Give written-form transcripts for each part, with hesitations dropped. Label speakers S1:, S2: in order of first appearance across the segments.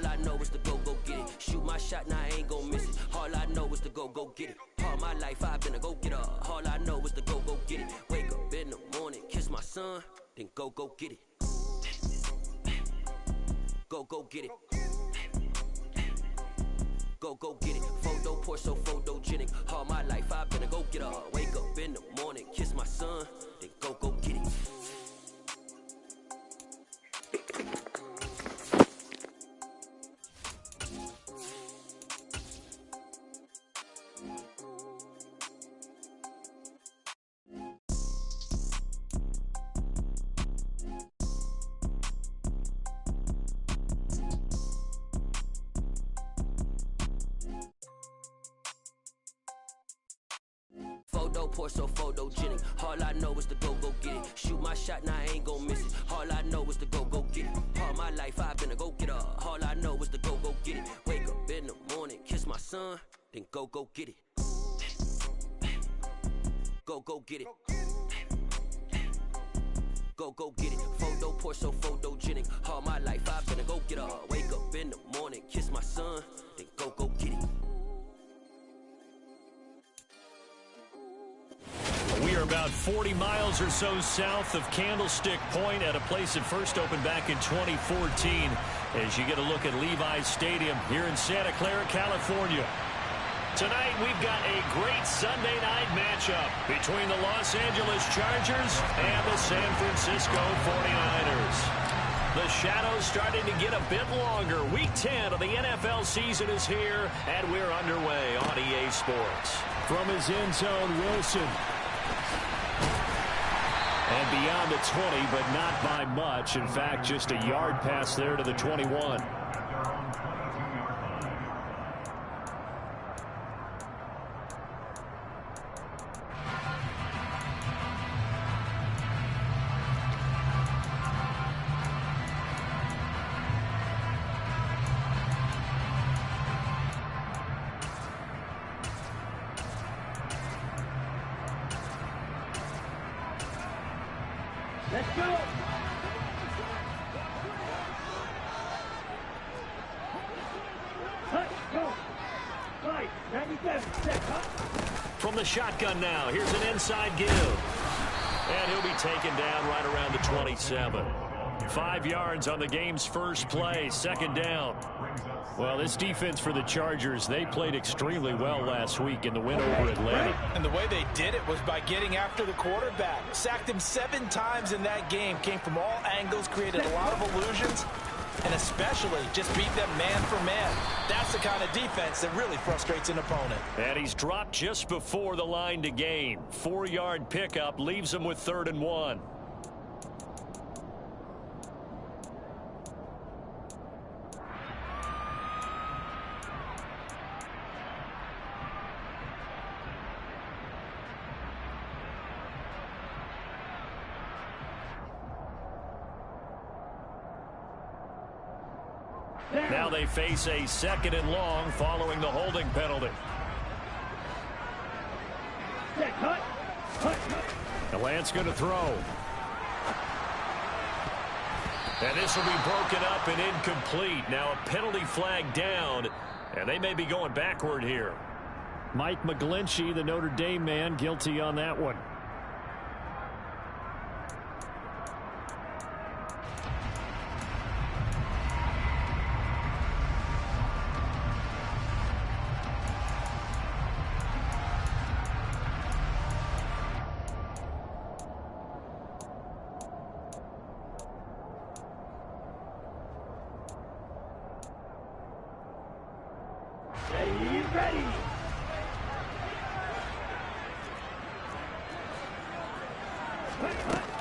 S1: All I know is to go get it. Shoot my shot, now I ain't gon' miss it. All I know is to go get it. All my life I've been a go-getter. All I know is to go get it. Wake up in the morning, kiss my son, then go get it. Go get it. Go get it. Photo poor, so photogenic. All my life I've been a go-getter. Wake up in the morning, kiss my son, then go get it. Photo poor, so photogenic. All I know is to go get it. Shoot my shot, now I ain't gon' miss it. All I know is to go get it. All my life I've been a go-getter. All I know is to go get it. Wake up in the morning, kiss my son, then go get it. Go get it. Go get it. Photo poor, so photogenic. All my life I've been a go-getter. Wake up in the morning, kiss my son, then go get it.
S2: We are about 40 miles or so south of Candlestick Point at a place that first opened back in 2014 as you get a look at Levi's Stadium here in Santa Clara, California. Tonight we've got a great Sunday night matchup between the Los Angeles Chargers and the San Francisco 49ers. The shadow's starting to get a bit longer. Week 10 of the NFL season is here, and we're underway on EA Sports.
S3: From his end zone, Wilson.
S2: And beyond the 20, but not by much. In fact, just a yard pass there to the 21.
S4: Let's go!
S2: From the shotgun now, here's an inside give. And he'll be taken down right around the 27. 5 yards on the game's first play, second down.
S3: Well, this defense for the Chargers, they played extremely well last week in the win over Atlanta.
S5: And the way they did it was by getting after the quarterback. Sacked him 7 times in that game. Came from all angles, created a lot of illusions, and especially just beat them man for man. That's the kind of defense that really frustrates an opponent.
S2: And he's dropped just before the line to gain. 4-yard pickup leaves him with 3rd and 1. Now they face a 2nd and long following the holding penalty.
S3: The Lance going to throw.
S2: And this will be broken up and incomplete. Now a penalty flag down, and they may be going backward here.
S3: Mike McGlinchey, the Notre Dame man, guilty on that one.
S4: Ready.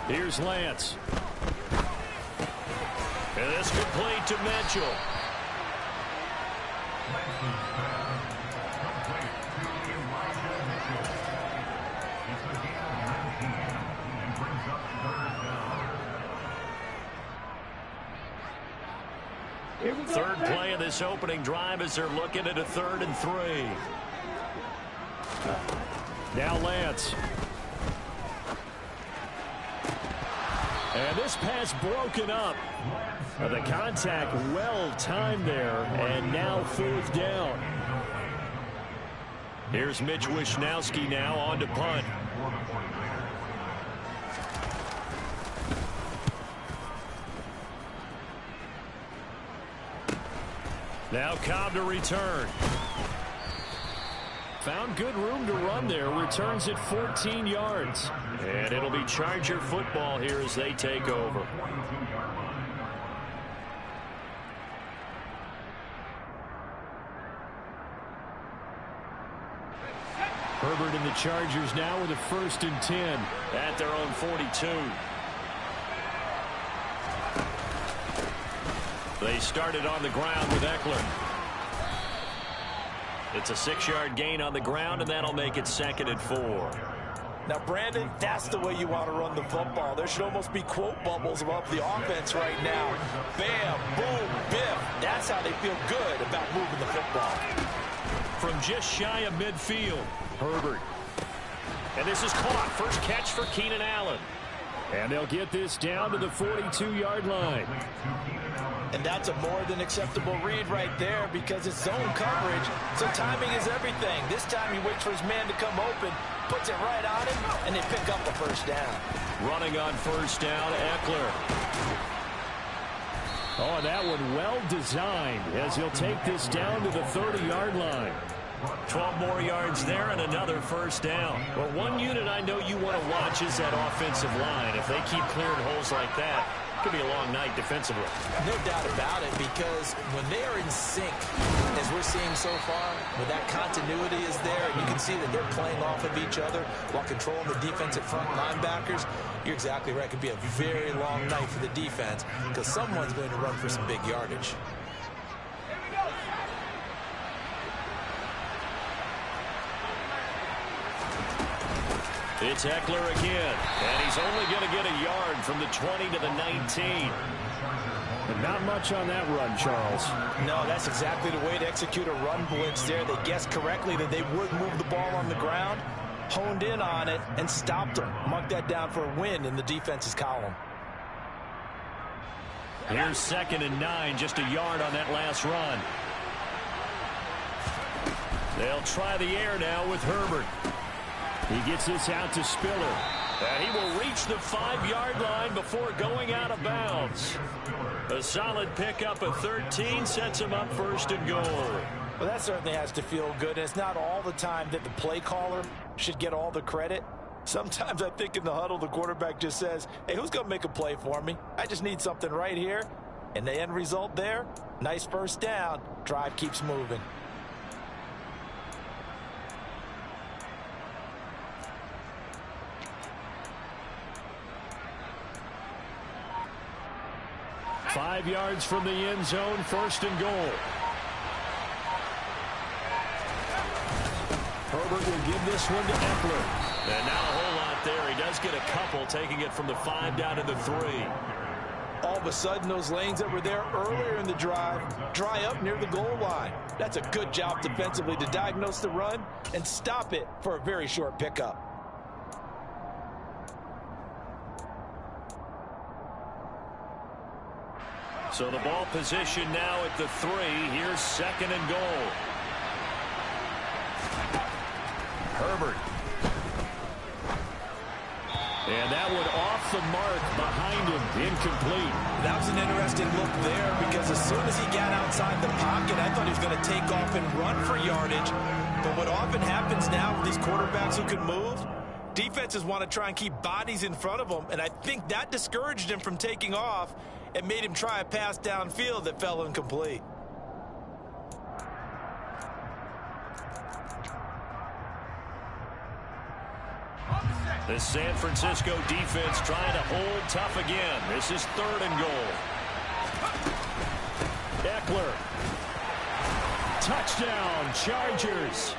S3: Here's Lance.
S2: And this complete to Mitchell. Third play of this opening drive as they're looking at a 3rd and 3.
S3: Now Lance.
S2: And this pass broken up. The contact well timed there, and now 4th down. Here's Mitch Wishnowsky now on to punt. Now Cobb to return. Found good room to run there. Returns at 14 yards. And it'll be Charger football here as they take over. Herbert and the Chargers now with a 1st and 10 at their own 42. They started on the ground with Eckler. It's a 6-yard gain on the ground, and that'll make it 2nd and 4.
S5: Now, Brandon, that's the way you want to run the football. There should almost be quote bubbles above the offense right now. Bam, boom, biff. That's how they feel good about moving the football.
S2: From just shy of midfield, Herbert. And this is caught. First catch for Keenan Allen. And they'll get this down to the 42-yard line.
S5: And that's a more than acceptable read right there because it's zone coverage, so timing is everything. This time he waits for his man to come open, puts it right on him, and they pick up a 1st down.
S2: Running on 1st down, Eckler. Oh, and that one well designed as he'll take this down to the 30-yard line. 12 more yards there and another 1st down. Well, one unit I know you want to watch is that offensive line. If they keep clearing holes like that, it could be a long night defensively.
S5: No doubt about it, because when they are in sync, as we're seeing so far, when that continuity is there, and you can see that they're playing off of each other while controlling the defensive front linebackers, you're exactly right. It could be a very long night for the defense because someone's going to run for some big yardage.
S2: It's Eckler again, and he's only going to get a yard from the 20 to the 19. And not much on that run, Charles.
S5: No, that's exactly the way to execute a run blitz there. They guessed correctly that they would move the ball on the ground, honed in on it, and stopped them. Mark that down for a win in the defense's column.
S2: Here's 2nd and 9, just a yard on that last run. They'll try the air now with Herbert. He gets this out to Spiller. And he will reach the 5-yard line before going out of bounds. A solid pickup of 13 sets him up 1st and goal.
S5: Well, that certainly has to feel good. And it's not all the time that the play caller should get all the credit. Sometimes I think in the huddle, the quarterback just says, hey, who's going to make a play for me? I just need something right here. And the end result there, nice 1st down. Drive keeps moving.
S2: Five yards from the end zone, 1st and goal. Herbert will give this one to Eckler. And not a whole lot there. He does get a couple, taking it from the 5 down to the 3.
S5: All of a sudden, those lanes that were there earlier in the drive dry up near the goal line. That's a good job defensively to diagnose the run and stop it for a very short pickup.
S2: So the ball position now at the 3. Here's 2nd and goal. Herbert. And that one off the mark behind him. Incomplete.
S5: That was an interesting look there because as soon as he got outside the pocket, I thought he was going to take off and run for yardage. But what often happens now with these quarterbacks who can move, defenses want to try and keep bodies in front of them. And I think that discouraged him from taking off and made him try a pass downfield that fell incomplete.
S2: The San Francisco defense trying to hold tough again. This is 3rd and goal. Eckler. Touchdown, Chargers.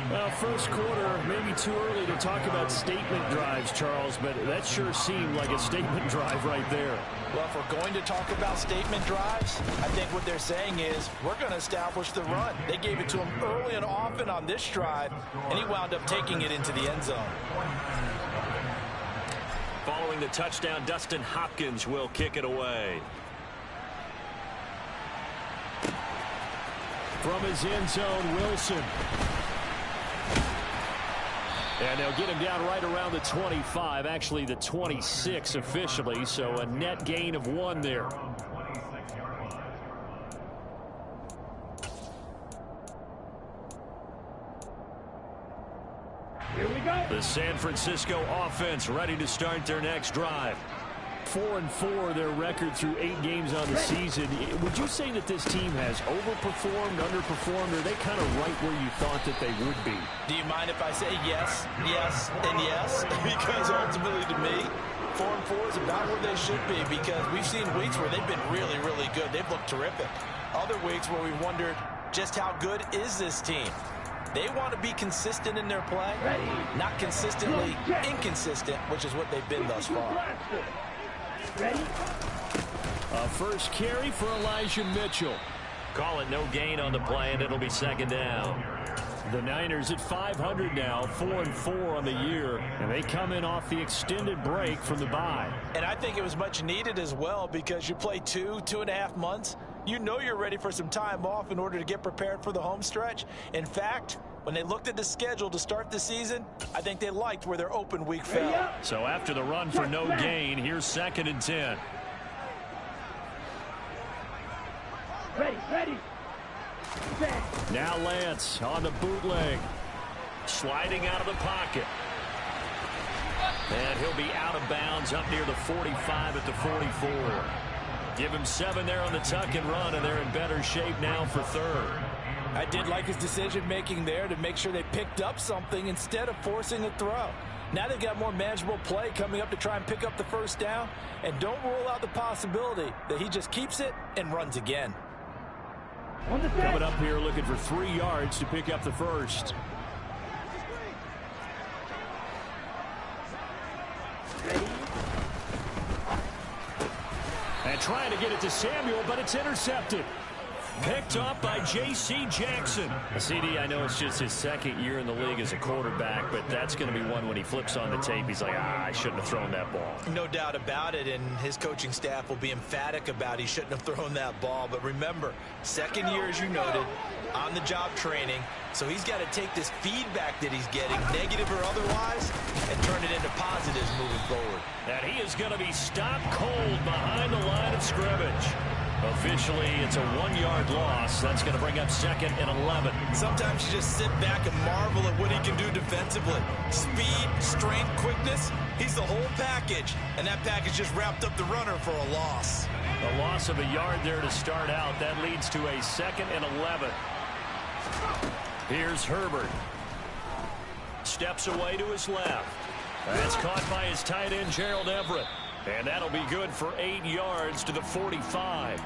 S2: Well, 1st quarter, maybe too early to talk about statement drives, Charles, but that sure seemed like a statement drive right there.
S5: Well, if we're going to talk about statement drives, I think what they're saying is we're going to establish the run. They gave it to him early and often on this drive, and he wound up taking it into the end zone.
S2: Following the touchdown, Dustin Hopkins will kick it away.
S3: From his end zone, Wilson. And they'll get him down right around the 25, actually the 26 officially, so a net gain of 1 there.
S4: Here we go.
S2: The San Francisco offense ready to start their next drive.
S3: 4-4 their record through 8 games on the season. Would you say that this team has overperformed, underperformed, or are they kind of right where you thought that they would be?
S5: Do you mind if I say yes, yes, and yes? Because ultimately to me, 4-4 is about where they should be, because we've seen weeks where they've been really, really good. They've looked terrific. Other weeks where we wondered just how good is this team. They want to be consistent in their play, not consistently inconsistent, which is what they've been thus far.
S4: Ready?
S3: A first carry for Elijah Mitchell.
S2: Call it no gain on the play, and it'll be second down.
S3: The Niners at 500 now, 4-4 on the year, and they come in off the extended break from the bye.
S5: And I think it was much needed as well, because you play 2.5 months. You know you're ready for some time off in order to get prepared for the home stretch. In fact, when they looked at the schedule to start the season, I think they liked where their open week fell.
S2: So after the run for no gain, here's 2nd and 10.
S4: Ready. Set.
S3: Now Lance on the bootleg.
S2: Sliding out of the pocket. And he'll be out of bounds up near the 45 at the 44. Give him 7 there on the tuck and run, and they're in better shape now for 3rd.
S5: I did like his decision-making there to make sure they picked up something instead of forcing a throw. Now they've got more manageable play coming up to try and pick up the first down, and don't rule out the possibility that he just keeps it and runs again.
S4: On the set.
S3: Coming up here looking for 3 yards to pick up the first. And trying to get it to Samuel, but it's intercepted. Picked up by J.C. Jackson.
S2: CD, I know it's just his 2nd year in the league as a quarterback, but that's going to be one when he flips on the tape, he's like, I shouldn't have thrown that ball.
S5: No doubt about it, and his coaching staff will be emphatic about he shouldn't have thrown that ball. But remember, 2nd year, as you noted, on-the-job training, so he's got to take this feedback that he's getting, negative or otherwise, and turn it into positives moving forward.
S2: And he is going to be stopped cold behind the line of scrimmage. Officially, it's a 1-yard loss. That's going to bring up 2nd and 11.
S5: Sometimes you just sit back and marvel at what he can do defensively. Speed, strength, quickness, he's the whole package. And that package just wrapped up the runner for a loss.
S2: A loss of 1 yard there to start out. That leads to a 2nd and 11. Here's Herbert. Steps away to his left. That's caught by his tight end, Gerald Everett. And that'll be good for 8 yards to the 45.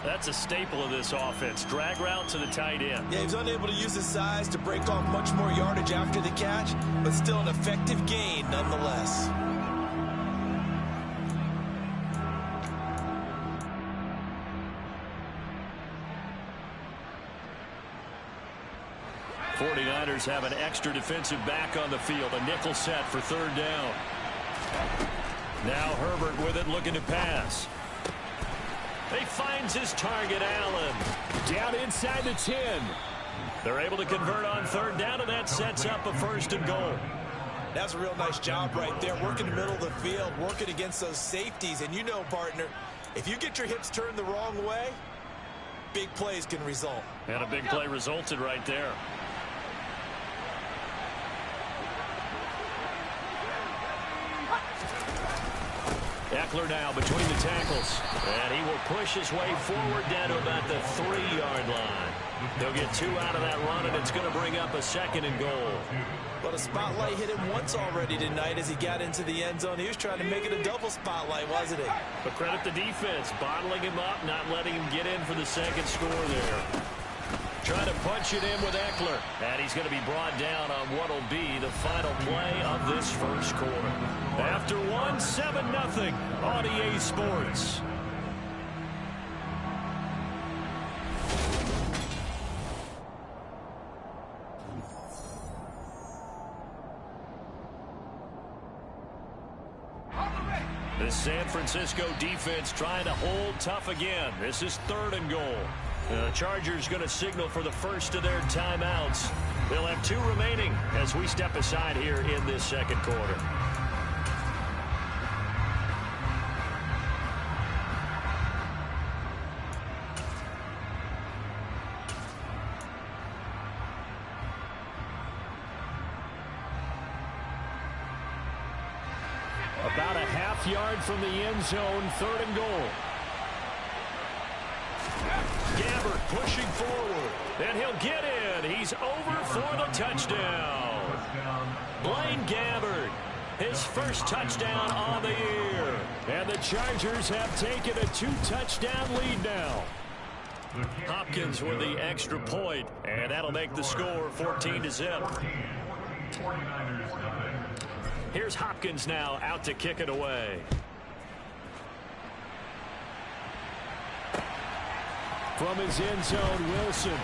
S2: That's a staple of this offense. Drag route to the tight end.
S5: Yeah, he's unable to use his size to break off much more yardage after the catch, but still an effective gain nonetheless.
S2: '49ers have an extra defensive back on the field. A nickel set for 3rd down. Now Herbert with it, looking to pass. He finds his target, Allen.
S3: Down inside the 10.
S2: They're able to convert on 3rd down, and that sets up a 1st and goal.
S5: That's a real nice job right there, working the middle of the field, working against those safeties. And you know, partner, if you get your hips turned the wrong way, big plays can result.
S2: And a big play resulted right there. Eckler now between the tackles. And he will push his way forward down to about the 3-yard line. They'll get 2 out of that run, and it's going to bring up a 2nd and goal.
S5: But a spotlight hit him once already tonight as he got into the end zone. He was trying to make it a double spotlight, wasn't he?
S2: But credit the defense, bottling him up, not letting him get in for the 2nd score there. Trying to punch it in with Eckler. And he's going to be brought down on what will be the final play of this 1st quarter. After 1, 7-0 on EA Sports. The San Francisco defense trying to hold tough again. This is 3rd and goal. The Chargers going to signal for the first of their timeouts. They'll have 2 remaining as we step aside here in this second quarter.
S3: About a half yard from the end zone, 3rd and goal.
S2: Gabbert pushing forward, and he'll get in. He's over for the touchdown. Blaine Gabbert, his first touchdown on the year.
S3: And the Chargers have taken a 2-touchdown lead now.
S2: Hopkins with the extra point, and that'll make the score 14-0. Here's Hopkins now out to kick it away.
S3: From his end zone, Wilson.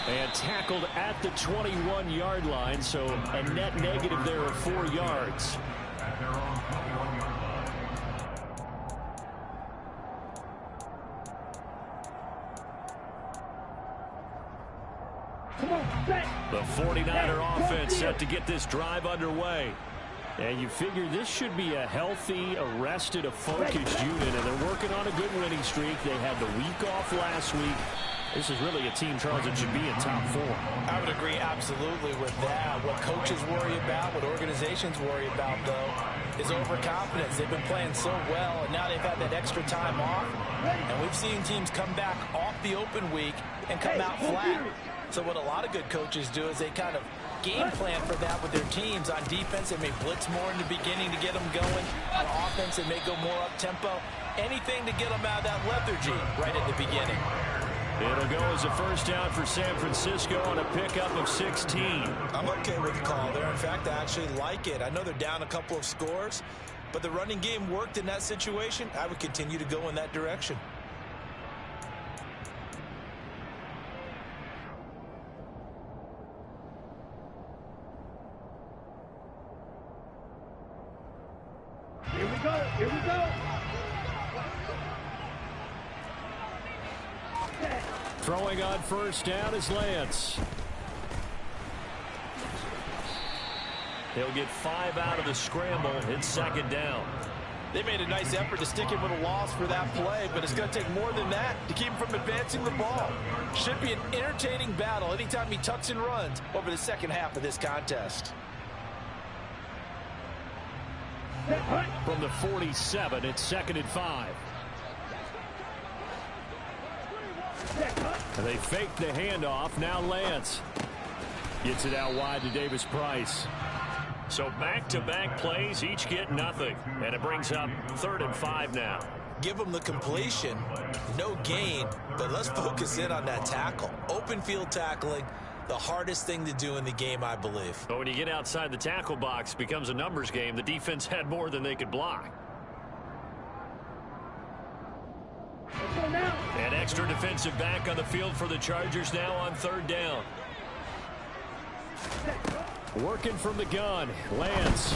S3: And tackled at the 21-yard line, so a net negative there of 4 yards.
S2: The 49er offense set to get this drive underway.
S3: And you figure this should be a healthy, arrested, a focused unit, and they're working on a good winning streak. They had the week off last week. This is really a team, Charles, that should be in top 4.
S5: I would agree absolutely with that. What coaches worry about, what organizations worry about, though, is overconfidence. They've been playing so well, and now they've had that extra time off. And we've seen teams come back off the open week and come out flat. So what a lot of good coaches do is they kind of game plan for that with their teams. On defense, they may blitz more in the beginning to get them going. On offense, they may go more up-tempo. Anything to get them out of that lethargy right at the beginning.
S2: It'll go as a first down for San Francisco on a pickup of 16.
S5: I'm okay with the call there. In fact, I actually like it. I know they're down a couple of scores, but the running game worked in that situation. I would continue to go in that direction.
S4: Here we go. Here we go.
S3: Throwing on first down is Lance.
S2: He'll get 5 out of the scramble. It's 2nd down.
S5: They made a nice effort to stick him with a loss for that play, but it's going to take more than that to keep him from advancing the ball. Should be an entertaining battle anytime he tucks and runs over the second half of this contest.
S3: From the 47, it's 2nd and 5. They fake the handoff. Now Lance gets it out wide to Davis Price.
S2: So back-to-back plays, each get nothing. And it brings up 3rd and 5 now.
S5: Give them the completion, no gain, but let's focus in on that tackle. Open field tackling, the hardest thing to do in the game, I believe.
S2: But when you get outside the tackle box, it becomes a numbers game. The defense had more than they could block. An extra defensive back on the field for the Chargers now on 3rd down.
S3: Working from the gun. Lance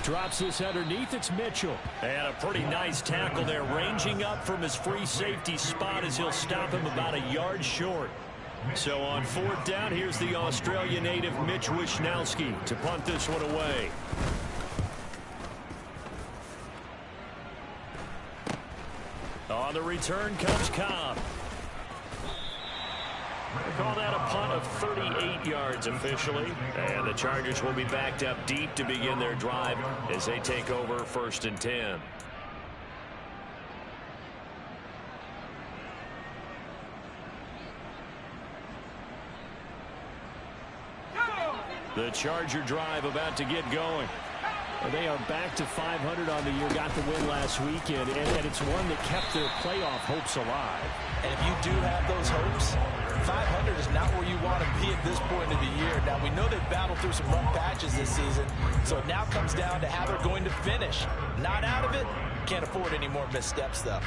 S3: drops this underneath. It's Mitchell.
S2: And a pretty nice tackle there, ranging up from his free safety spot as he'll stop him about a yard short. So on 4th down, here's the Australia native Mitch Wishnowsky to punt this one away. On the return comes Cobb. They call that a punt of 38 yards officially. And the Chargers will be backed up deep to begin their drive as they take over 1st and 10. The Charger drive about to get going.
S3: They are back to 500 on the year, got the win last weekend, and it's one that kept their playoff hopes alive.
S5: And if you do have those hopes, 500 is not where you want to be at this point of the year. Now, we know they've battled through some rough patches this season, so it now comes down to how they're going to finish. Not out of it, can't afford any more missteps, though.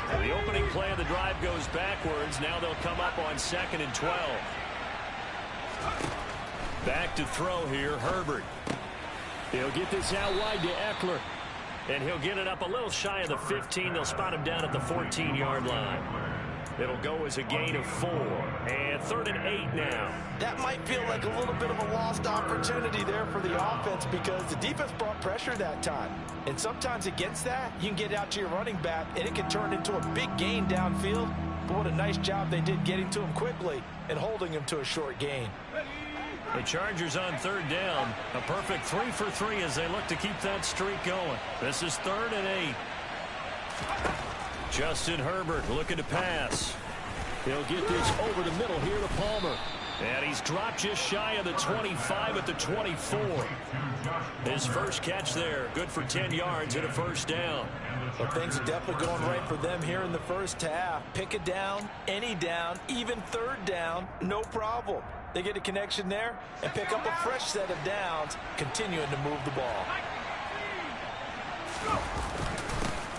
S2: The opening play of the drive goes backwards. Now they'll come up on 2nd and 12. Back to throw here, Herbert. He'll get this out wide to Eckler. And he'll get it up a little shy of the 15. They'll spot him down at the 14-yard line. It'll go as a gain of 4. And 3rd and 8 now.
S5: That might feel like a little bit of a lost opportunity there for the offense because the defense brought pressure that time. And sometimes against that, you can get out to your running back, and it can turn into a big gain downfield. But what a nice job they did getting to him quickly and holding him to a short gain.
S2: The Chargers on 3rd down. A perfect 3 for 3 as they look to keep that streak going. This is 3rd and 8. Justin Herbert looking to pass. He'll get this over the middle here to Palmer. And he's dropped just shy of the 25 at the 24. His first catch there. Good for 10 yards and a first down.
S5: Well, things are definitely going right for them here in the first half. Pick a down, any down, even 3rd down, no problem. They get a connection there and pick up a fresh set of downs, continuing to move the ball.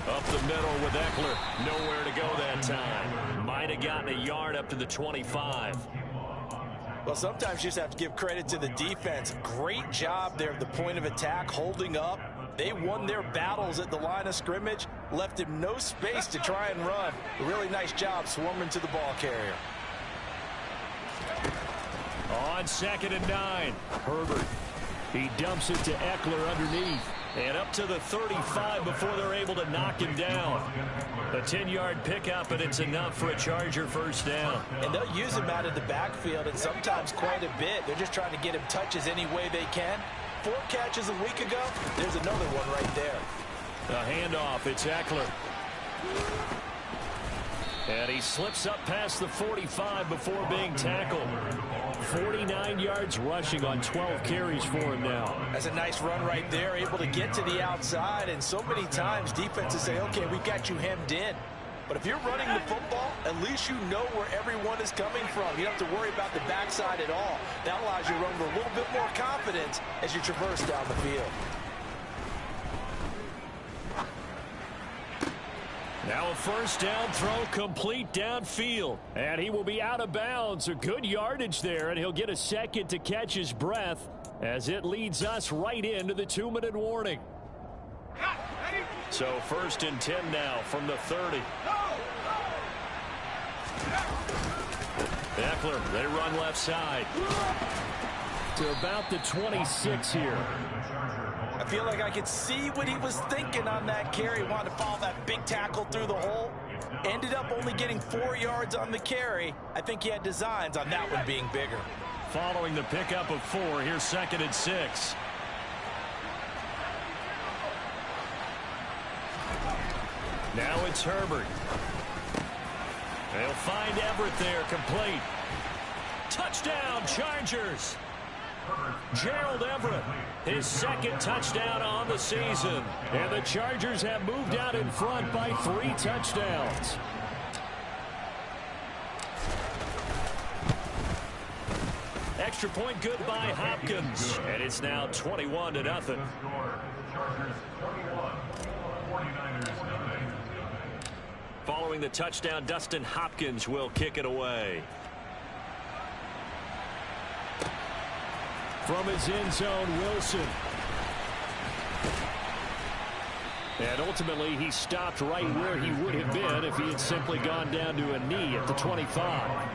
S2: Up the middle with Eckler. Nowhere to go that time. Might have gotten a yard up to the 25.
S5: Well, sometimes you just have to give credit to the defense. Great job there at the point of attack, holding up. They won their battles at the line of scrimmage, left him no space to try and run. A really nice job swarming to the ball carrier.
S2: On 2nd and 9, Herbert. He dumps it to Eckler underneath. And up to the 35 before they're able to knock him down. A 10-yard pickup, and it's enough for a Charger first down.
S5: And they'll use him out of the backfield, and sometimes quite a bit. They're just trying to get him touches any way they can. 4 catches a week ago. There's another one right there.
S2: A handoff. It's Eckler. And he slips up past the 45 before being tackled. 49 yards rushing on 12 carries for him now.
S5: That's a nice run right there, able to get to the outside. And so many times defenses say, okay, we got you hemmed in. But if you're running the football, at least you know where everyone is coming from. You don't have to worry about the backside at all. That allows you to run with a little bit more confidence as you traverse down the field.
S2: Now a first down throw complete downfield. And he will be out of bounds. A good yardage there, and he'll get a second to catch his breath as it leads us right into the 2-minute warning. So 1st and 10 now from the 30. Eckler, they run left side to about the 26 here.
S5: I feel like I could see what he was thinking on that carry. He wanted to follow that big tackle through the hole. Ended up only getting 4 yards on the carry. I think he had designs on that one being bigger.
S2: Following the pickup of 4, here's 2nd and 6. Now it's Herbert. They'll find Everett there, complete. Touchdown, Chargers. Gerald Everett, his 2nd touchdown on the season. And the Chargers have moved out in front by 3 touchdowns. Extra point good by Hopkins. And it's now 21-0. Following the touchdown, Dustin Hopkins will kick it away. From his end zone, Wilson. And ultimately, he stopped right where he would have been if he had simply gone down to a knee at the 25.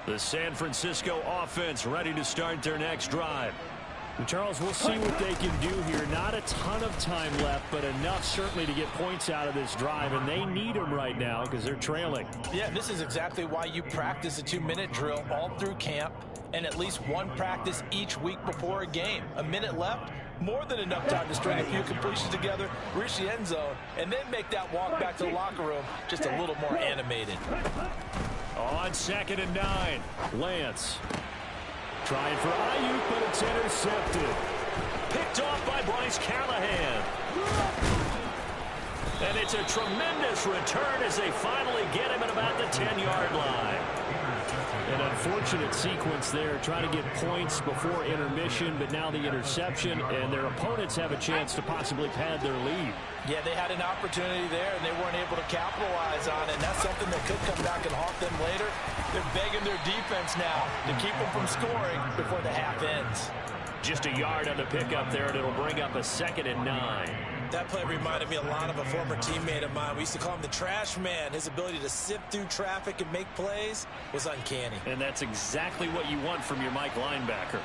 S2: The San Francisco offense ready to start their next drive. And Charles, we'll see what they can do here. Not a ton of time left, but enough certainly to get points out of this drive, and they need them right now because they're trailing.
S5: Yeah, this is exactly why you practice a 2-minute drill all through camp and at least one practice each week before a game. A minute left, more than enough time to string a few completions together, reach the end zone, and then make that walk back to the locker room just a little more animated.
S2: On 2nd and 9, Lance. Trying for Ayuk, but it's intercepted. Picked off by Bryce Callahan. And it's a tremendous return as they finally get him at about the 10-yard line.
S3: An unfortunate sequence there, trying to get points before intermission, but now the interception, and their opponents have a chance to possibly pad their lead.
S5: Yeah, they had an opportunity there, and they weren't able to capitalize on it, and that's something that could come back and haunt them later. They're begging their defense now to keep them from scoring before the half ends.
S3: Just a yard on the pickup there, and it'll bring up a 2nd and 9.
S5: That play reminded me a lot of a former teammate of mine. We used to call him the trash man. His ability to sift through traffic and make plays was uncanny.
S3: And that's exactly what you want from your Mike linebacker.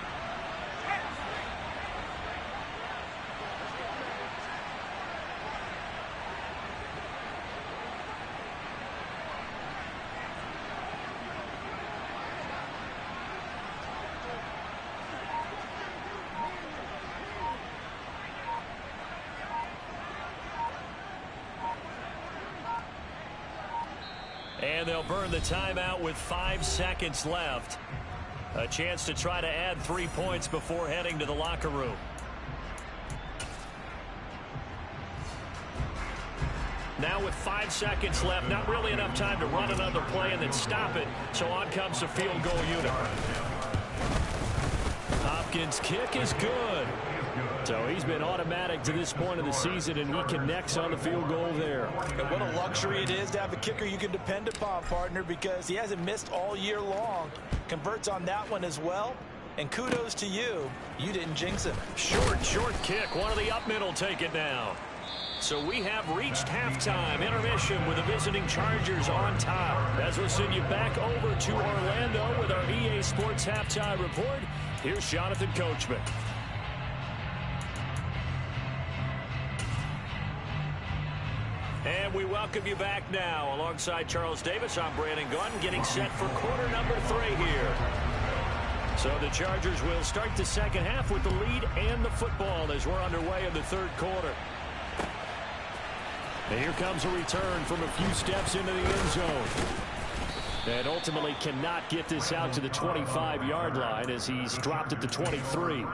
S3: And they'll burn the timeout with 5 seconds left. A chance to try to add 3 points before heading to the locker room. Now with 5 seconds left, not really enough time to run another play and then stop it. So on comes the field goal unit. Hopkins' kick is good. So he's been automatic to this point of the season, and he connects on the field goal there.
S5: And what a luxury it is to have a kicker you can depend upon, partner, because he hasn't missed all year long. Converts on that one as well. And kudos to you. You didn't jinx him.
S3: Short kick. One of the up middle take it now. So we have reached halftime. Intermission with the visiting Chargers on top. As we'll send you back over to Orlando with our EA Sports Halftime Report, here's Jonathan Coachman. And we welcome you back now. Alongside Charles Davis, I'm Brandon Gaudin, getting set for quarter number 3 here. So the Chargers will start the second half with the lead and the football as we're underway in the third quarter. And here comes a return from a few steps into the end zone. And ultimately cannot get this out to the 25-yard line as he's dropped at the 23.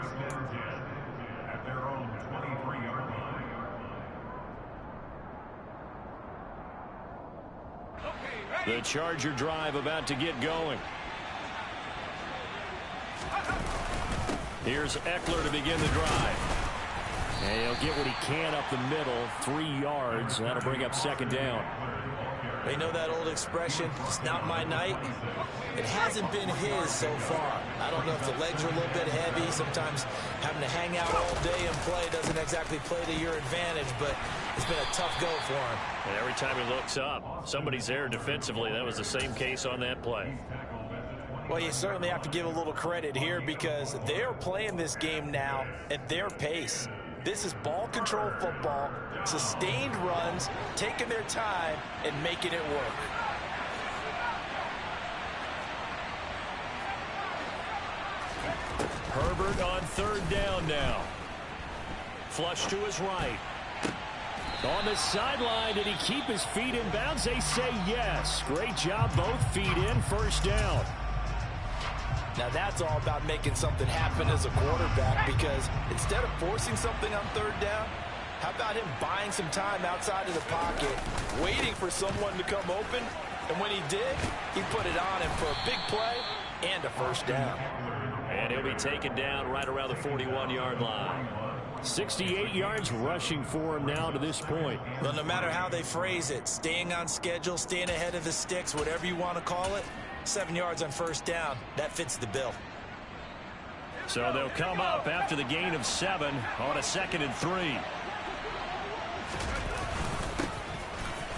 S3: The Charger drive about to get going. Here's Eckler to begin the drive. And he'll get what he can up the middle, 3 yards. That'll bring up 2nd down.
S5: They know that old expression, it's not my night. It hasn't been his so far. I don't know if the legs are a little bit heavy. Sometimes having to hang out all day and play doesn't exactly play to your advantage, but it's been a tough go for him.
S3: And every time he looks up, somebody's there defensively. That was the same case on that play.
S5: Well, you certainly have to give a little credit here because they're playing this game now at their pace. This is ball control football, sustained runs, taking their time and making it work.
S3: Herbert on 3rd down now. Flush to his right. On the sideline, did he keep his feet in bounds? They say yes. Great job, both feet in, 1st down.
S5: Now that's all about making something happen as a quarterback because instead of forcing something on 3rd down, how about him buying some time outside of the pocket, waiting for someone to come open, and when he did, he put it on him for a big play and a 1st down.
S3: And he'll be taken down right around the 41-yard line. 68 yards rushing for him now to this point.
S5: Well, no matter how they phrase it, staying on schedule, staying ahead of the sticks, whatever you want to call it, 7 yards on 1st down, that fits the bill.
S3: So they'll come up after the gain of 7 on a 2nd and 3.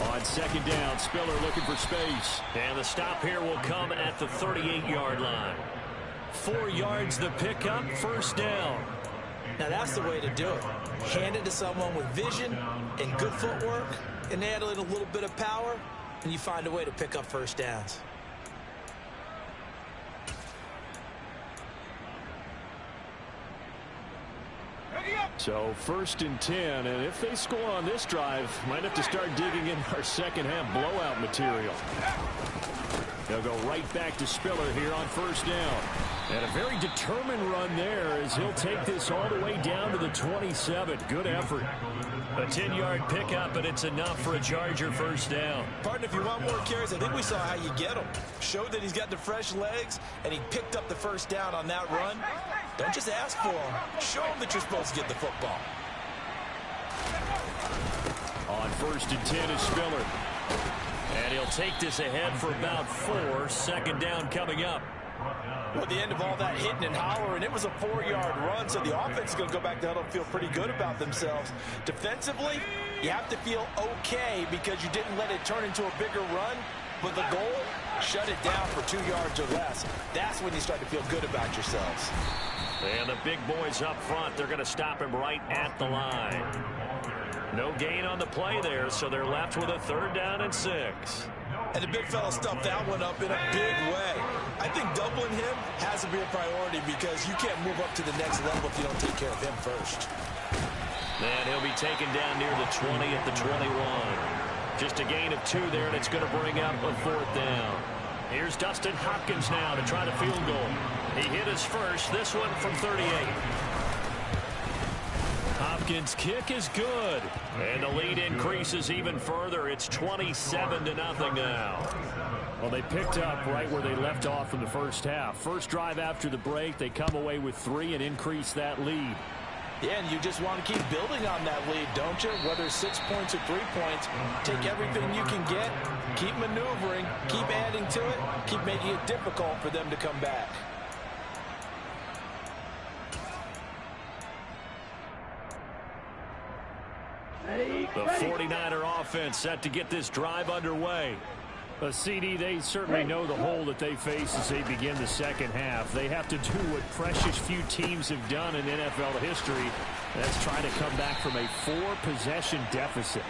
S3: On 2nd down, Spiller looking for space. And the stop here will come at the 38-yard line. 4 yards the pickup, 1st down.
S5: Now that's the way to do it. Hand it to someone with vision and good footwork, and add a little bit of power, and you find a way to pick up 1st downs.
S3: So 1st and 10, and if they score on this drive, might have to start digging in our second half blowout material.
S2: They'll go right back to Spiller here on first down. And a very determined run there as he'll take this all the way down to the 27. Good effort. A 10-yard pickup, and it's enough for a Charger first down.
S5: Partner, if you want more carries, I think we saw how you get him. Showed that he's got the fresh legs, and he picked up the first down on that run. Don't just ask for him. Show him that you're supposed to get the football.
S2: On first and 10 is Spiller. And he'll take this ahead for about 4. Second down coming up.
S5: Well, at the end of all that hitting and hollering, it was a 4-yard run, so the offense is going to go back to huddle and feel pretty good about themselves. Defensively, you have to feel okay because you didn't let it turn into a bigger run, but the goal, shut it down for 2 yards or less. That's when you start to feel good about yourselves.
S2: And the big boys up front, they're going to stop him right at the line. No gain on the play there, so they're left with a 3rd down and 6.
S5: And the big fella stuffed that one up in a big way. I think doubling him has to be a priority because you can't move up to the next level if you don't take care of him first.
S2: And he'll be taken down near the 20 at the 21. Just a gain of 2 there, and it's going to bring up a 4th down. Here's Dustin Hopkins now to try the field goal. He hit his first, this one from 38. Hopkins' kick is good. And the lead increases even further. It's 27-0 now. Well, they picked up right where they left off in the first half. First drive after the break, they come away with 3 and increase that lead.
S5: Yeah, and you just want to keep building on that lead, don't you? Whether 6 points or 3 points, take everything you can get, keep maneuvering, keep adding to it, keep making it difficult for them to come back.
S2: The 49er offense set to get this drive underway. A CD, they certainly know the hole that they face as they begin the second half. They have to do what precious few teams have done in NFL history. That's try to come back from a 4-possession deficit.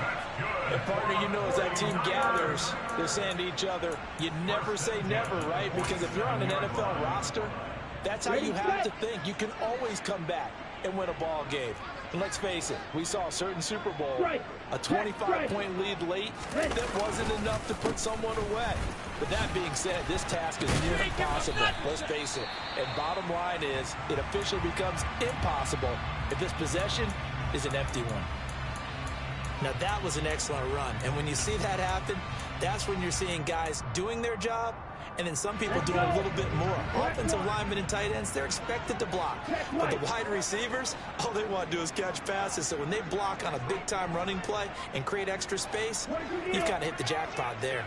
S5: And partner, you know, as that team gathers, they're saying to each other, you never say never, right? Because if you're on an NFL roster, that's how you have to think. You can always come back and win a ball game. And let's face it, we saw a certain Super Bowl, a 25-point lead late, that wasn't enough to put someone away. But that being said, this task is near impossible. Let's face it. And bottom line is, it officially becomes impossible if this possession is an empty one. Now, that was an excellent run. And when you see that happen, that's when you're seeing guys doing their job, and then some people doing a little bit more. Offensive linemen and tight ends, they're expected to block. But the wide receivers, all they want to do is catch passes. So when they block on a big-time running play and create extra space, you've kind of hit the jackpot there.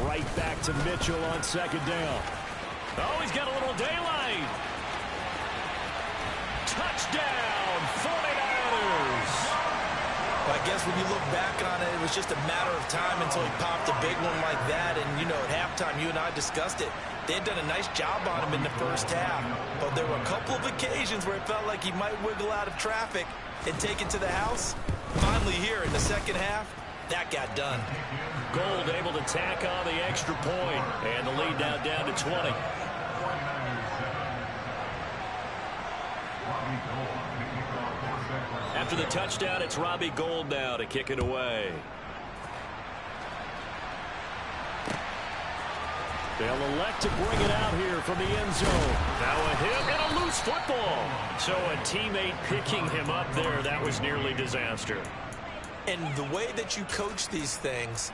S2: Right back to Mitchell on second down. Oh, he's got a little daylight. Touchdown, 49ers.
S5: I guess when you look back on it, it was just a matter of time until he popped a big one like that. And, you know, at halftime, you and I discussed it. They had done a nice job on him in the first half. But there were a couple of occasions where it felt like he might wiggle out of traffic and take it to the house. Finally here in the second half, that got done.
S2: Gold able to tack on the extra point. And the lead now down to 20. After the touchdown, it's Robbie Gould now to kick it away. They'll elect to bring it out here from the end zone. Now a hit and a loose football. So a teammate picking him up there, that was nearly disaster.
S5: And the way that you coach these things,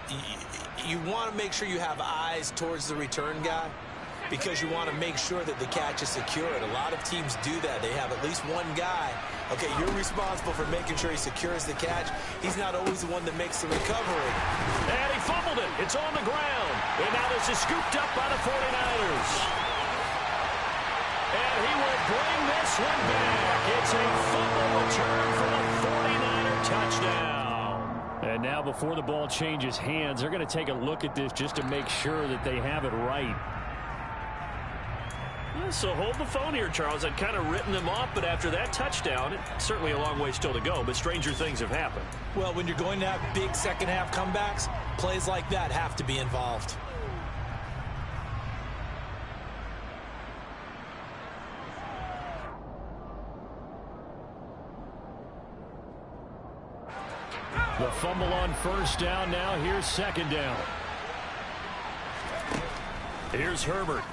S5: you want to make sure you have eyes towards the return guy, because you want to make sure that the catch is secured. A lot of teams do that. They have at least one guy. Okay, you're responsible for making sure he secures the catch. He's not always the one that makes the recovery.
S2: And he fumbled it. It's on the ground. And now this is scooped up by the 49ers. And he will bring this one back. It's a fumble return for a 49er touchdown. And now before the ball changes hands, they're going to take a look at this just to make sure that they have it right. So hold the phone here, Charles. I'd kind of written them off, but after that touchdown, it's certainly a long way still to go, but stranger things have happened.
S5: Well, when you're going to have big second-half comebacks, plays like that have to be involved.
S2: The fumble on first down now. Here's second down. Here's Herbert.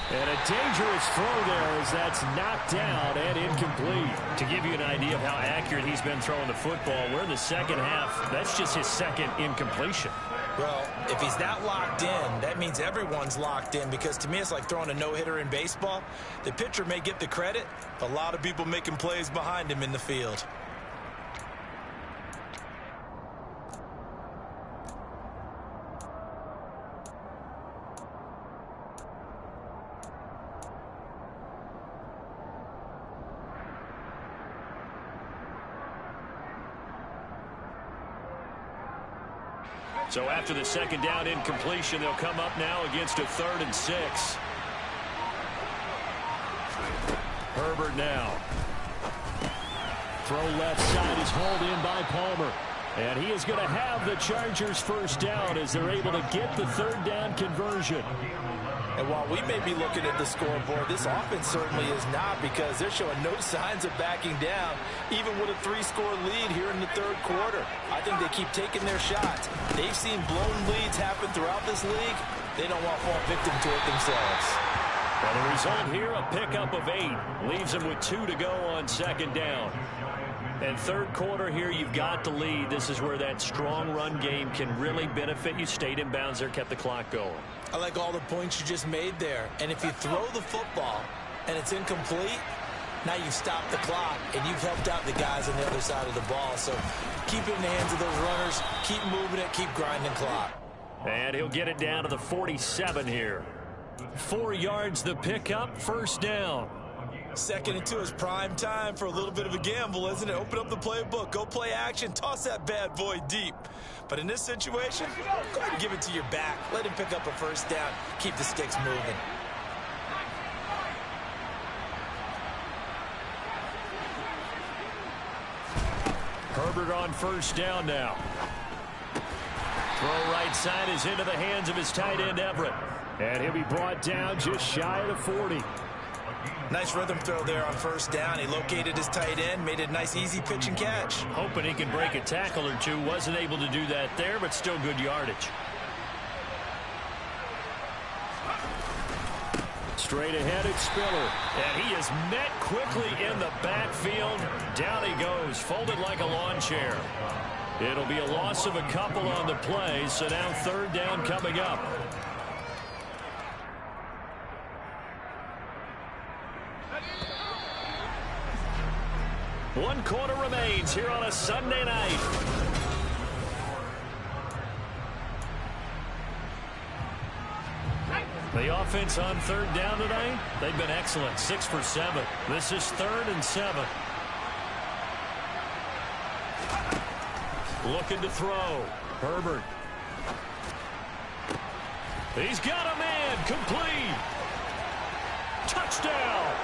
S2: And a dangerous throw there as that's knocked down and incomplete. To give you an idea of how accurate he's been throwing the football, we're in the second half. That's just his second incompletion.
S5: Well, if he's that locked in, that means everyone's locked in, because to me it's like throwing a no-hitter in baseball. The pitcher may get the credit, but a lot of people making plays behind him in the field.
S2: So after the second down incompletion, they'll come up now against a 3rd and 6. Herbert now. Throw left side is hauled in by Palmer. And he is going to have the Chargers first down as they're able to get the 3rd down conversion.
S5: And while we may be looking at the scoreboard, this offense certainly is not, because they're showing no signs of backing down, even with a 3-score lead here in the 3rd quarter. I think they keep taking their shots. They've seen blown leads happen throughout this league. They don't want to fall victim to it themselves.
S2: Well, the result here, a pickup of 8. Leaves them with 2 to go on 2nd down. And 3rd quarter here, you've got the lead. This is where that strong run game can really benefit you. Stayed in bounds there, kept the clock going.
S5: I like all the points you just made there. And if you throw the football and it's incomplete, now you've stopped the clock and you've helped out the guys on the other side of the ball. So keep it in the hands of those runners. Keep moving it. Keep grinding clock.
S2: And he'll get it down to the 47 here. 4 yards the pickup, 1st down.
S5: 2nd and 2 is prime time for a little bit of a gamble, isn't it? Open up the playbook, go play action, toss that bad boy deep. But in this situation, go ahead and give it to your back. Let him pick up a 1st down. Keep the sticks moving.
S2: Herbert on 1st down now. Throw right side is into the hands of his tight end Everett. And he'll be brought down just shy of the 40.
S5: Nice rhythm throw there on 1st down. He located his tight end, made a nice easy pitch and catch.
S2: Hoping he can break a tackle or two. Wasn't able to do that there, but still good yardage. Straight ahead, it's Spiller. And he is met quickly in the backfield. Down he goes, folded like a lawn chair. It'll be a loss of a couple on the play, so now 3rd down coming up. One quarter remains here on a Sunday night. The offense on 3rd down tonight, they've been excellent. 6 for 7. This is 3rd and 7. Looking to throw. Herbert. He's got a man. Complete. Touchdown.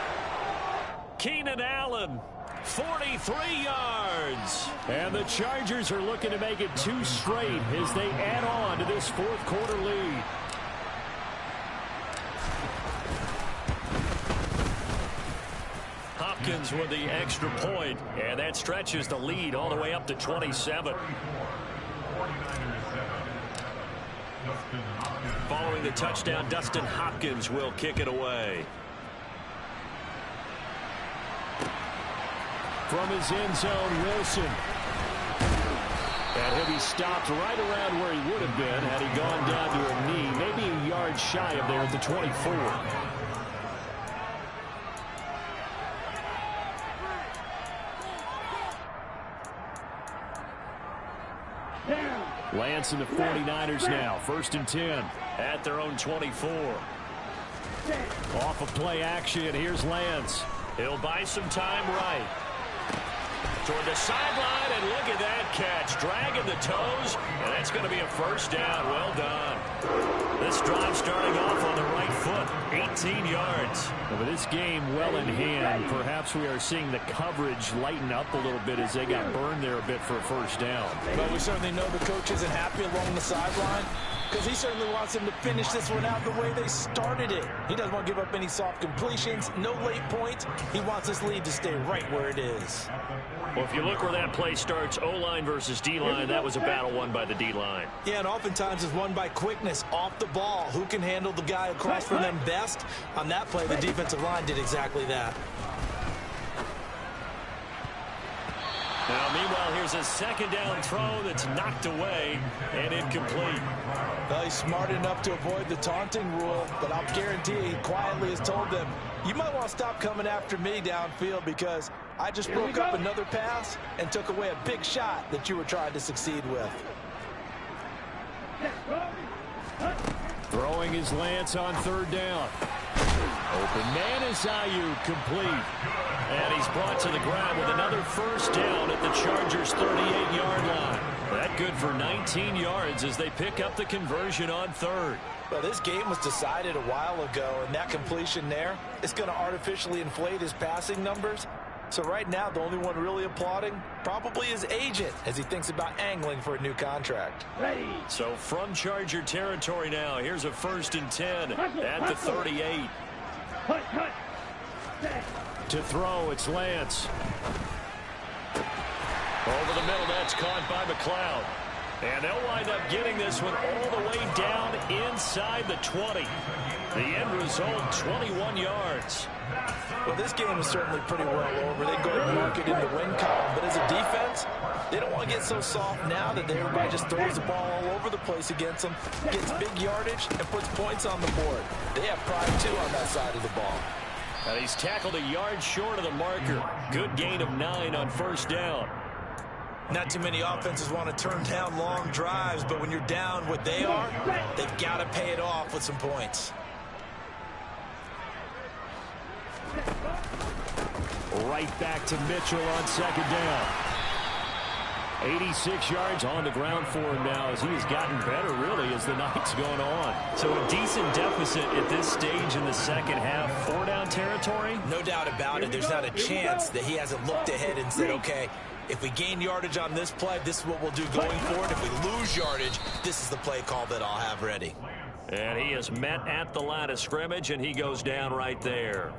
S2: Keenan Allen. 43 yards. And the Chargers are looking to make it 2 straight as they add on to this 4th quarter lead. Hopkins with the extra point, and that stretches the lead all the way up to 27. Following the touchdown, Dustin Hopkins will kick it away. From his end zone, Wilson. And he'll be stopped right around where he would have been had he gone down to a knee, maybe a yard shy of there at the 24. Lance and the 49ers now, 1st and 10 at their own 24. Off of play action, here's Lance. He'll buy some time right. Toward the sideline, and look at that catch. Dragging the toes, and that's going to be a 1st down. Well done. This drive starting off on the right foot, 18 yards. And with this game well in hand, perhaps we are seeing the coverage lighten up a little bit as they got burned there a bit for a 1st down.
S5: But we certainly know the coach isn't happy along the sideline. because he certainly wants them to finish this one out the way they started it. He doesn't want to give up any soft completions, no late points. He wants this lead to stay right where it is.
S2: Well, if you look where that play starts, O-line versus D-line, that was a battle won by the D-line.
S5: Yeah, and oftentimes it's won by quickness off the ball. Who can handle the guy across from them best? On that play, the defensive line did exactly that.
S2: Now, meanwhile, here's a second down throw that's knocked away and incomplete.
S5: Well, he's smart enough to avoid the taunting rule, but I'll guarantee he quietly has told them, you might want to stop coming after me downfield because I just broke up another pass and took away a big shot that you were trying to succeed with.
S2: Throwing is Lance on third down. Open man is Ayuk, complete. And he's brought to the ground with another first down at the Chargers' 38-yard line. That good for 19 yards as they pick up the conversion on third.
S5: Well, this game was decided a while ago, and that completion there is going to artificially inflate his passing numbers. So right now, the only one really applauding probably his agent as he thinks about angling for a new contract.
S4: Ready.
S2: So from Charger territory now, here's a 1st and 10 at the 38.
S4: Cut. Set.
S2: To throw, it's Lance. Over the middle, that's caught by McLeod. And they'll wind up getting this one all the way down inside the 20. The end result, 21 yards.
S5: Well, this game is certainly pretty well over. They go and mark it in the win column. But as a defense, they don't want to get so soft now that everybody just throws the ball all over the place against them, gets big yardage, and puts points on the board. They have pride, too, on that side of the ball.
S2: And he's tackled a yard short of the marker. Good gain of 9 on first down.
S5: Not too many offenses want to turn down long drives, but when you're down what they are, they've got to pay it off with some points.
S2: Right back to Mitchell on second down. 86 yards on the ground for him now as he has gotten better, really, as the night's gone on. So a decent deficit at this stage in the second half. 4-down territory?
S5: No doubt about it. There's not a chance that he hasn't looked ahead and said, okay, if we gain yardage on this play, this is what we'll do going forward. If we lose yardage, this is the play call that I'll have ready.
S2: And he is met at the line of scrimmage, and he goes down right there.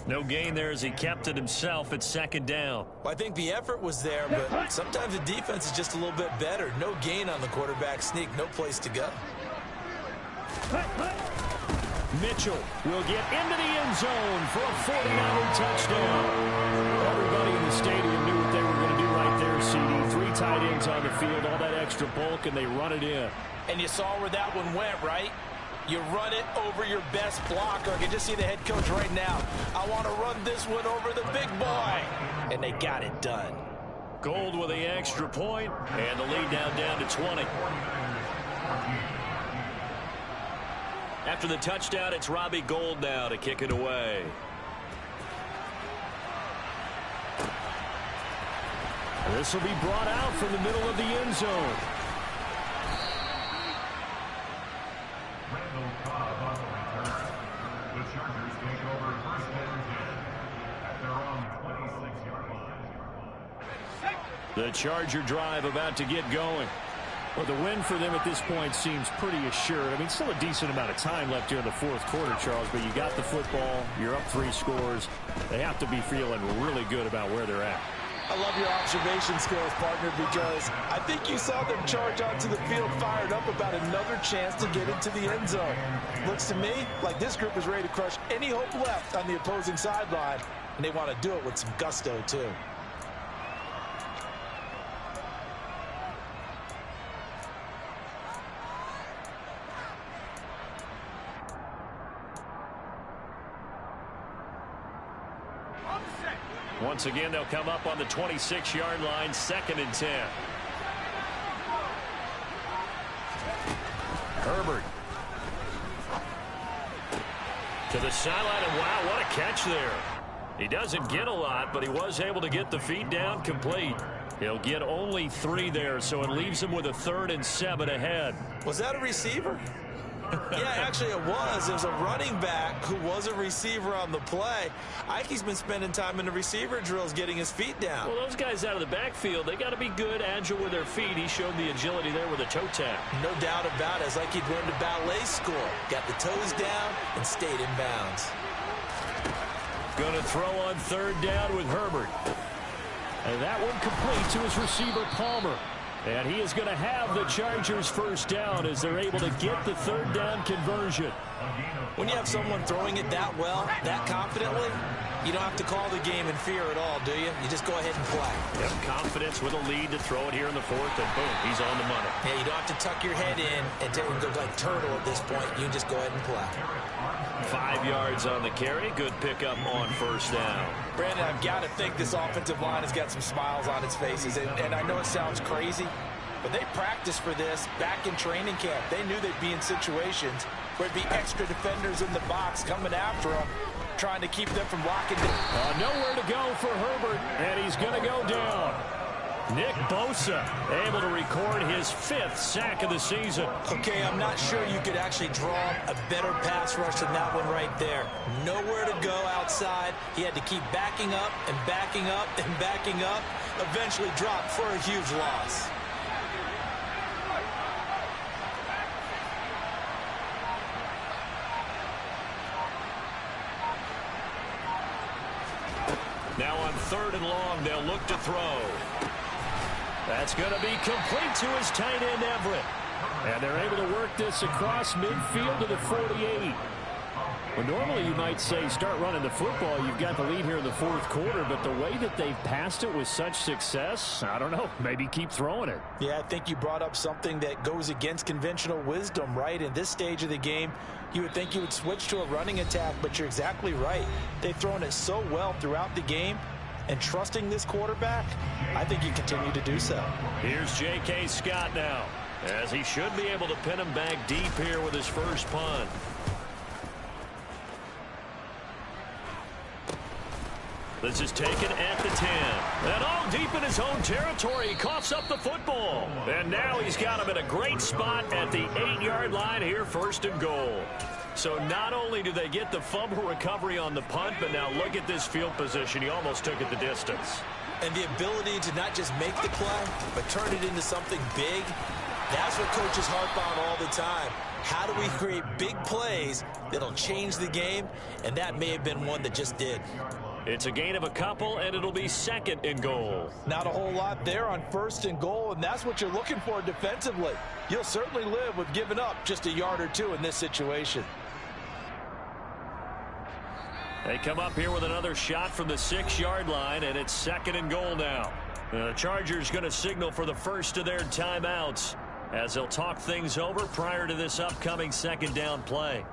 S2: No gain there as he kept it himself at second down.
S5: Well, I think the effort was there, but sometimes the defense is just a little bit better. No gain on the quarterback sneak, no place to go.
S2: Mitchell will get into the end zone for a 49er touchdown. Everybody in the stadium knew what they were going to do right there, CD. 3 tight ends on the field, all that extra bulk, and they run it in.
S5: And you saw where that one went, right? You run it over your best blocker. I can just see the head coach right now. I want to run this one over the big boy. And they got it done.
S2: Gold with the extra point, and the lead down to 20. After the touchdown, it's Robbie Gould now to kick it away. This will be brought out from the middle of the end zone. The Charger drive about to get going. Well, the win for them at this point seems pretty assured. I mean, still a decent amount of time left here in the fourth quarter, Charles, but you got the football, you're up 3 scores. They have to be feeling really good about where they're at.
S5: I love your observation skills, partner, because I think you saw them charge onto the field fired up about another chance to get into the end zone. Looks to me like this group is ready to crush any hope left on the opposing sideline, and they want to do it with some gusto, too.
S2: Once again, they'll come up on the 26-yard line, 2nd and 10. Herbert. To the sideline, and wow, what a catch there. He doesn't get a lot, but he was able to get the feet down complete. He'll get only 3 there, so it leaves him with a 3rd and 7 ahead.
S5: Was that a receiver? Yeah, actually it was. It was a running back who was a receiver on the play. Ike's been spending time in the receiver drills getting his feet down.
S2: Well, those guys out of the backfield, they got to be good, agile with their feet. He showed the agility there with a toe tap.
S5: No doubt about it. It's like he'd learned a ballet school. Got the toes down and stayed in bounds.
S2: Going to throw on third down with Herbert. And that one complete to his receiver, Palmer. And he is going to have the Chargers first down as they're able to get the third down conversion.
S5: When you have someone throwing it that well, that confidently, you don't have to call the game in fear at all, do you? You just go ahead and play.
S2: Yep, confidence with a lead to throw it here in the fourth, and boom, he's on the money.
S5: Yeah, you don't have to tuck your head in and go like turtle at this point. You can just go ahead and play.
S2: 5 yards on the carry. Good pickup on first down.
S5: Brandon, I've got to think this offensive line has got some smiles on its faces. And I know it sounds crazy, but they practiced for this back in training camp. They knew they'd be in situations where it'd be extra defenders in the box coming after them, trying to keep them from locking down.
S2: Nowhere to go for Herbert, and he's going to go down. Nick Bosa able to record his 5th sack of the season.
S5: Okay, I'm not sure you could actually draw a better pass rush than that one right there. Nowhere to go outside. He had to keep backing up and backing up and backing up. Eventually dropped for a huge loss.
S2: Now on third and long, they'll look to throw. That's going to be complete to his tight end, Everett. And they're able to work this across midfield to the 48. Well, normally you might say start running the football. You've got the lead here in the fourth quarter, but the way that they've passed it with such success, I don't know, maybe keep throwing it.
S5: Yeah, I think you brought up something that goes against conventional wisdom, right? In this stage of the game, you would think you would switch to a running attack, but you're exactly right. They've thrown it so well throughout the game, and trusting this quarterback, I think you continue to do so.
S2: Here's J.K. Scott now, as he should be able to pin him back deep here with his first punt. This is taken at the 10. And all deep in his own territory, he coughs up the football. And now he's got him in a great spot at the 8-yard line here, first and goal. So not only do they get the fumble recovery on the punt, but now look at this field position. He almost took it the distance.
S5: And the ability to not just make the play, but turn it into something big, that's what coaches harp on all the time. How do we create big plays that'll change the game? And that may have been one that just did.
S2: It's a gain of a couple, and it'll be second and goal.
S5: Not a whole lot there on first and goal, and that's what you're looking for defensively. You'll certainly live with giving up just a yard or two in this situation.
S2: They come up here with another shot from the 6-yard line, and it's second and goal now. The Chargers going to signal for the first of their timeouts as they'll talk things over prior to this upcoming second down play.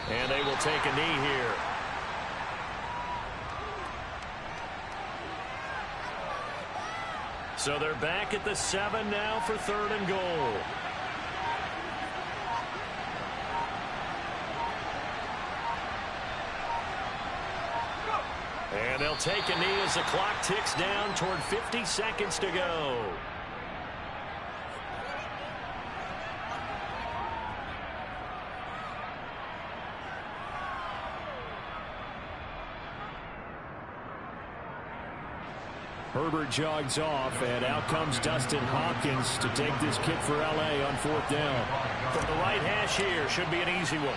S2: And they will take a knee here. So they're back at the 7 now for third and goal. And they'll take a knee as the clock ticks down toward 50 seconds to go. Herbert jogs off, and out comes Dustin Hopkins to take this kick for L.A. on fourth down. From the right hash here, should be an easy one.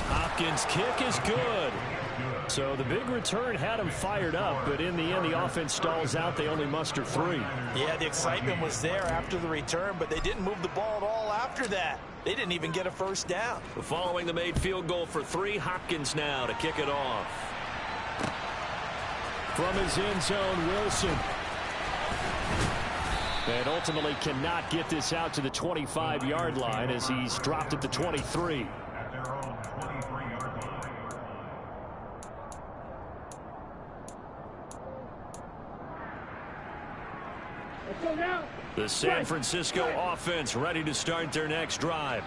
S2: Hopkins' kick is good. So the big return had him fired up, but in the end, the offense stalls out. They only muster 3.
S5: Yeah, the excitement was there after the return, but they didn't move the ball at all after that. They didn't even get a first down.
S2: Following the made field goal for 3, Hopkins now to kick it off. From his end zone, Wilson. And ultimately cannot get this out to the 25-yard line as he's dropped at the 23. The San Francisco offense ready to start their next drive.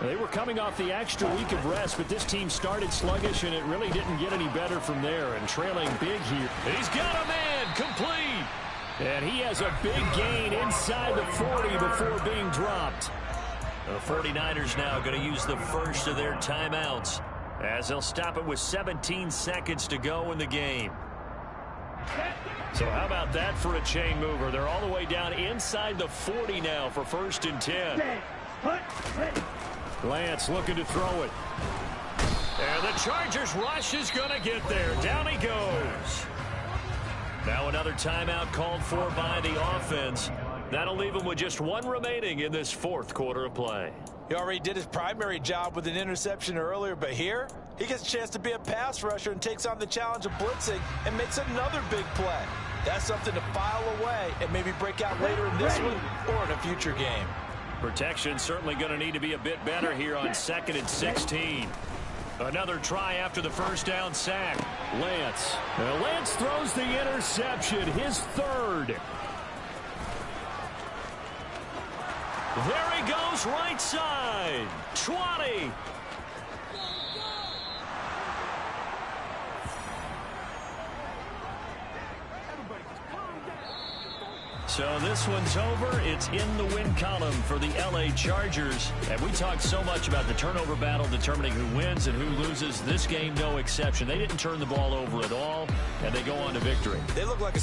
S2: They were coming off the extra week of rest, but this team started sluggish, and it really didn't get any better from there. And trailing big here. He's got a man complete. And he has a big gain inside the 40 before being dropped. The 49ers now going to use the first of their timeouts as they'll stop it with 17 seconds to go in the game. So how about that for a chain mover? They're all the way down inside the 40 now for 1st and 10. Lance looking to throw it. And the Chargers rush is going to get there. Down he goes. Now another timeout called for by the offense. That'll leave him with just one remaining in this 4th quarter of play.
S5: He already did his primary job with an interception earlier, but here he gets a chance to be a pass rusher and takes on the challenge of blitzing and makes another big play. That's something to file away and maybe break out later in this one or in a future game.
S2: Protection certainly going to need to be a bit better here on 2nd and 16. Another try after the first down sack. Lance. Now Lance throws the interception, his 3rd. There he goes, right side. 20. So this one's over. It's in the win column for the LA Chargers. And we talked so much about the turnover battle determining who wins and who loses. This game, no exception. They didn't turn the ball over at all, and they go on to victory.
S5: They look like a